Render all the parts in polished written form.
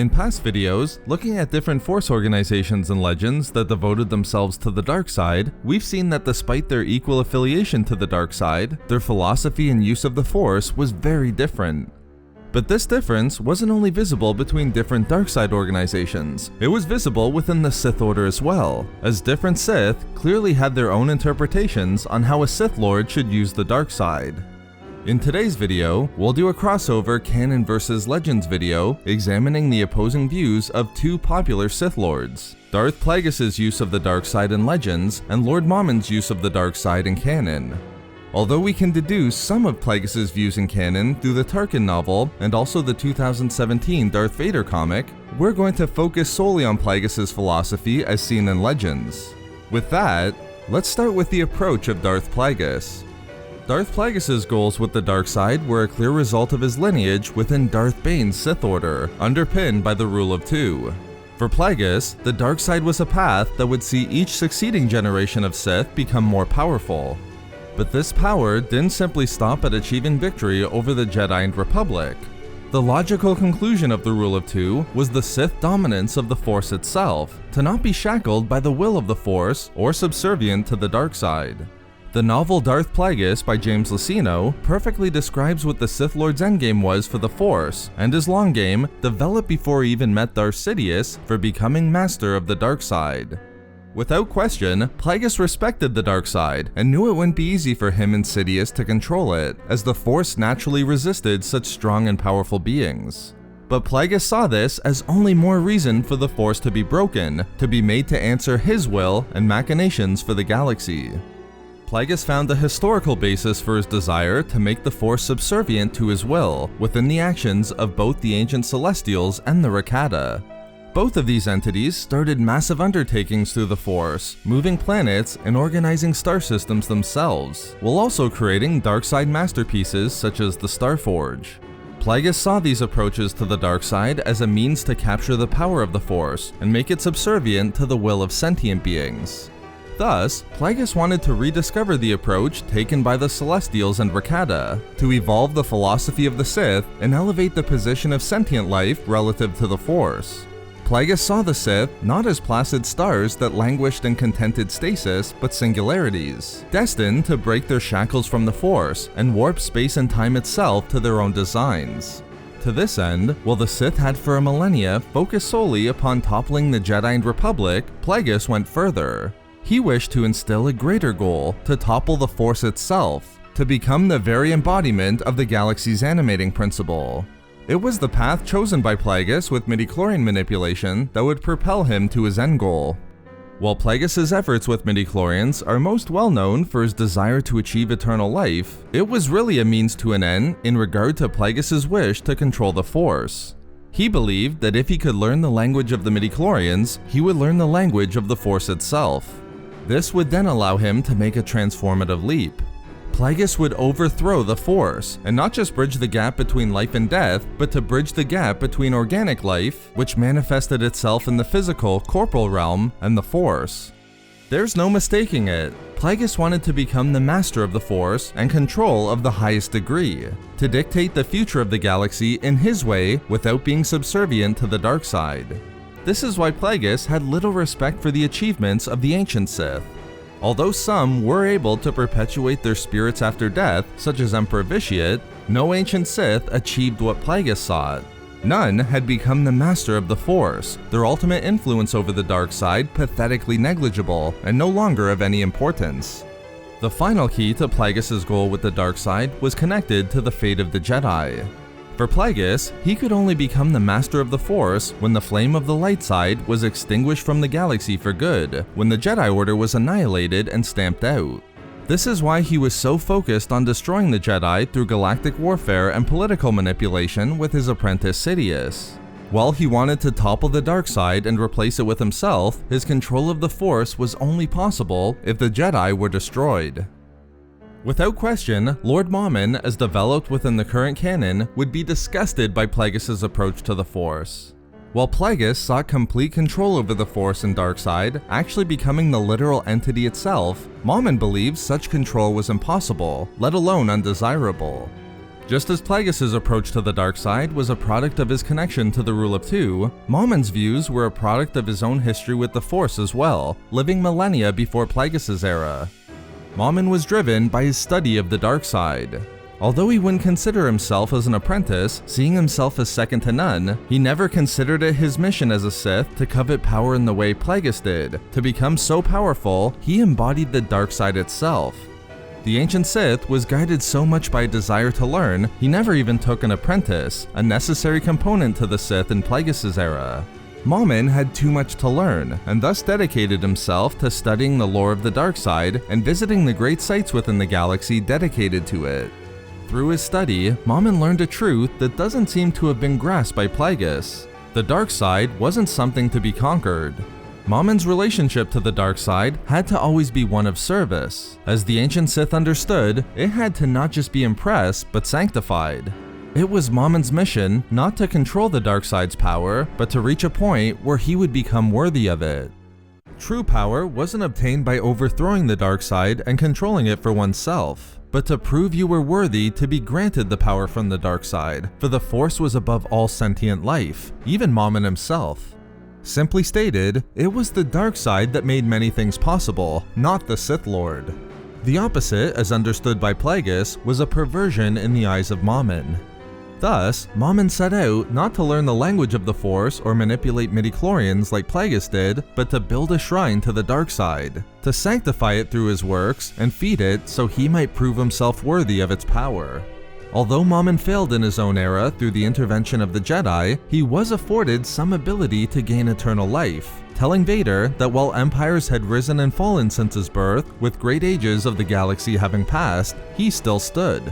In past videos, looking at different Force organizations and legends that devoted themselves to the dark side, we've seen that despite their equal affiliation to the dark side, their philosophy and use of the Force was very different. But this difference wasn't only visible between different dark side organizations, it was visible within the Sith Order as well, as different Sith clearly had their own interpretations on how a Sith Lord should use the dark side. In today's video, we'll do a crossover Canon vs Legends video examining the opposing views of two popular Sith Lords, Darth Plagueis' use of the dark side in Legends and Lord Momin's use of the dark side in Canon. Although we can deduce some of Plagueis' views in Canon through the Tarkin novel and also the 2017 Darth Vader comic, we're going to focus solely on Plagueis' philosophy as seen in Legends. With that, let's start with the approach of Darth Plagueis. Darth Plagueis' goals with the dark side were a clear result of his lineage within Darth Bane's Sith Order, underpinned by the Rule of Two. For Plagueis, the dark side was a path that would see each succeeding generation of Sith become more powerful. But this power didn't simply stop at achieving victory over the Jedi and Republic. The logical conclusion of the Rule of Two was the Sith dominance of the Force itself, to not be shackled by the will of the Force or subservient to the dark side. The novel Darth Plagueis by James Luceno perfectly describes what the Sith Lord's endgame was for the Force, and his long game developed before he even met Darth Sidious for becoming master of the dark side. Without question, Plagueis respected the dark side and knew it wouldn't be easy for him and Sidious to control it, as the Force naturally resisted such strong and powerful beings. But Plagueis saw this as only more reason for the Force to be broken, to be made to answer his will and machinations for the galaxy. Plagueis found a historical basis for his desire to make the Force subservient to his will within the actions of both the ancient Celestials and the Rakata. Both of these entities started massive undertakings through the Force, moving planets and organizing star systems themselves, while also creating dark side masterpieces such as the Starforge. Plagueis saw these approaches to the dark side as a means to capture the power of the Force and make it subservient to the will of sentient beings. Thus, Plagueis wanted to rediscover the approach taken by the Celestials and Rakata, to evolve the philosophy of the Sith and elevate the position of sentient life relative to the Force. Plagueis saw the Sith not as placid stars that languished in contented stasis, but singularities, destined to break their shackles from the Force and warp space and time itself to their own designs. To this end, while the Sith had for a millennia focused solely upon toppling the Jedi and Republic, Plagueis went further. He wished to instill a greater goal, to topple the Force itself, to become the very embodiment of the galaxy's animating principle. It was the path chosen by Plagueis with midichlorian manipulation that would propel him to his end goal. While Plagueis' efforts with midichlorians are most well known for his desire to achieve eternal life, it was really a means to an end in regard to Plagueis' wish to control the Force. He believed that if he could learn the language of the midichlorians, he would learn the language of the Force itself. This would then allow him to make a transformative leap. Plagueis would overthrow the Force, and not just bridge the gap between life and death, but to bridge the gap between organic life, which manifested itself in the physical, corporal realm, and the Force. There's no mistaking it. Plagueis wanted to become the master of the Force and control of the highest degree, to dictate the future of the galaxy in his way without being subservient to the dark side. This is why Plagueis had little respect for the achievements of the ancient Sith. Although some were able to perpetuate their spirits after death, such as Emperor Vitiate, no ancient Sith achieved what Plagueis sought. None had become the master of the Force, their ultimate influence over the dark side pathetically negligible and no longer of any importance. The final key to Plagueis' goal with the dark side was connected to the fate of the Jedi. For Plagueis, he could only become the master of the Force when the flame of the light side was extinguished from the galaxy for good, when the Jedi Order was annihilated and stamped out. This is why he was so focused on destroying the Jedi through galactic warfare and political manipulation with his apprentice Sidious. While he wanted to topple the dark side and replace it with himself, his control of the Force was only possible if the Jedi were destroyed. Without question, Lord Momin, as developed within the current canon, would be disgusted by Plagueis' approach to the Force. While Plagueis sought complete control over the Force and dark side, actually becoming the literal entity itself, Momin believes such control was impossible, let alone undesirable. Just as Plagueis' approach to the dark side was a product of his connection to the Rule of Two, Momin's views were a product of his own history with the Force as well, living millennia before Plagueis' era. Momin was driven by his study of the dark side. Although he wouldn't consider himself as an apprentice, seeing himself as second to none, he never considered it his mission as a Sith to covet power in the way Plagueis did. To become so powerful, he embodied the dark side itself. The ancient Sith was guided so much by a desire to learn, he never even took an apprentice, a necessary component to the Sith in Plagueis' era. Momin had too much to learn, and thus dedicated himself to studying the lore of the dark side and visiting the great sites within the galaxy dedicated to it. Through his study, Momin learned a truth that doesn't seem to have been grasped by Plagueis. The dark side wasn't something to be conquered. Momin's relationship to the dark side had to always be one of service. As the ancient Sith understood, it had to not just be impressed, but sanctified. It was Momin's mission not to control the dark side's power, but to reach a point where he would become worthy of it. True power wasn't obtained by overthrowing the dark side and controlling it for oneself, but to prove you were worthy to be granted the power from the dark side, for the Force was above all sentient life, even Momin himself. Simply stated, it was the dark side that made many things possible, not the Sith Lord. The opposite, as understood by Plagueis, was a perversion in the eyes of Momin. Thus, Momin set out not to learn the language of the Force or manipulate midichlorians like Plagueis did, but to build a shrine to the dark side, to sanctify it through his works and feed it so he might prove himself worthy of its power. Although Momin failed in his own era through the intervention of the Jedi, he was afforded some ability to gain eternal life, telling Vader that while empires had risen and fallen since his birth, with great ages of the galaxy having passed, he still stood.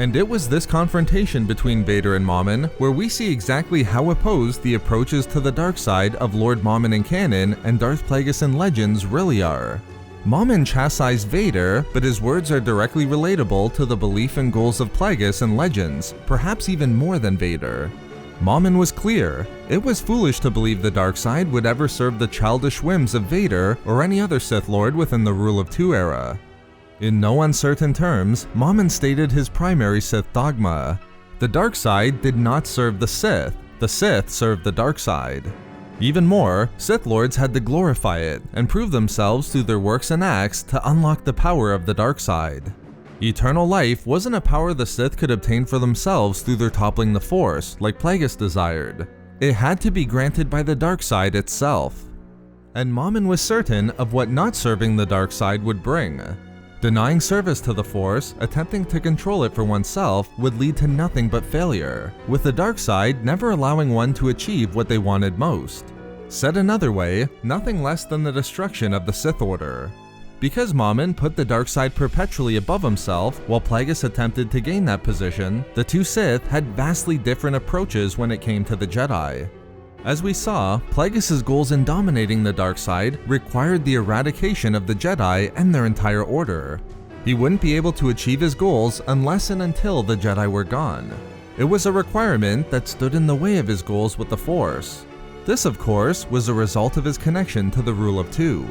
And it was this confrontation between Vader and Momin where we see exactly how opposed the approaches to the dark side of Lord Momin in canon and Darth Plagueis in Legends really are. Momin chastised Vader, but his words are directly relatable to the belief and goals of Plagueis in Legends, perhaps even more than Vader. Momin was clear. It was foolish to believe the dark side would ever serve the childish whims of Vader or any other Sith Lord within the Rule of Two era. In no uncertain terms, Momin stated his primary Sith dogma. The dark side did not serve the Sith served the dark side. Even more, Sith Lords had to glorify it and prove themselves through their works and acts to unlock the power of the dark side. Eternal life wasn't a power the Sith could obtain for themselves through their toppling the Force, like Plagueis desired. It had to be granted by the dark side itself. And Momin was certain of what not serving the dark side would bring. Denying service to the Force, attempting to control it for oneself, would lead to nothing but failure, with the dark side never allowing one to achieve what they wanted most. Said another way, nothing less than the destruction of the Sith Order. Because Momin put the dark side perpetually above himself, while Plagueis attempted to gain that position, the two Sith had vastly different approaches when it came to the Jedi. As we saw, Plagueis' goals in dominating the dark side required the eradication of the Jedi and their entire order. He wouldn't be able to achieve his goals unless and until the Jedi were gone. It was a requirement that stood in the way of his goals with the Force. This, of course, was a result of his connection to the Rule of Two.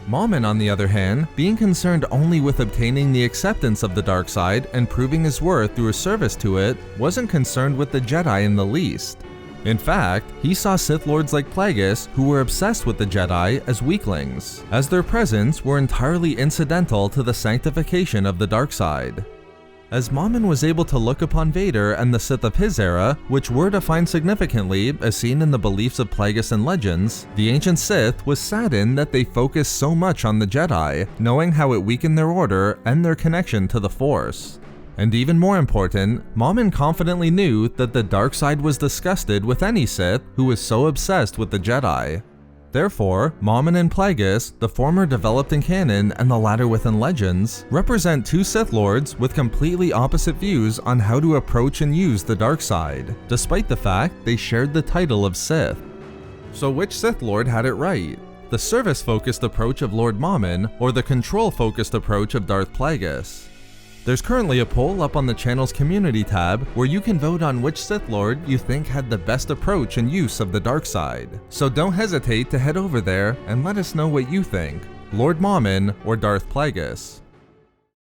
Momin, on the other hand, being concerned only with obtaining the acceptance of the dark side and proving his worth through his service to it, wasn't concerned with the Jedi in the least. In fact, he saw Sith Lords like Plagueis, who were obsessed with the Jedi, as weaklings, as their presence were entirely incidental to the sanctification of the dark side. As Momin was able to look upon Vader and the Sith of his era, which were defined significantly as seen in the beliefs of Plagueis and Legends, the ancient Sith was saddened that they focused so much on the Jedi, knowing how it weakened their order and their connection to the Force. And even more important, Momin confidently knew that the dark side was disgusted with any Sith who was so obsessed with the Jedi. Therefore, Momin and Plagueis, the former developed in canon and the latter within Legends, represent two Sith Lords with completely opposite views on how to approach and use the dark side, despite the fact they shared the title of Sith. So which Sith Lord had it right? The service-focused approach of Lord Momin, or the control-focused approach of Darth Plagueis? There's currently a poll up on the channel's community tab where you can vote on which Sith Lord you think had the best approach and use of the dark side. So don't hesitate to head over there and let us know what you think, Lord Momin or Darth Plagueis.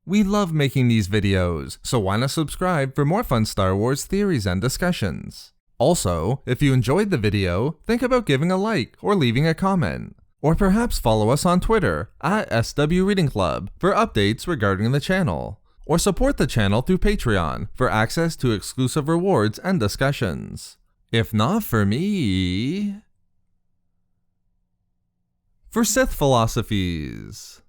We love making these videos, so why not subscribe for more fun Star Wars theories and discussions. Also, if you enjoyed the video, think about giving a like or leaving a comment. Or perhaps follow us on Twitter at SW Reading Club for updates regarding the channel. Or support the channel through Patreon for access to exclusive rewards and discussions. If not for me... For Sith philosophies.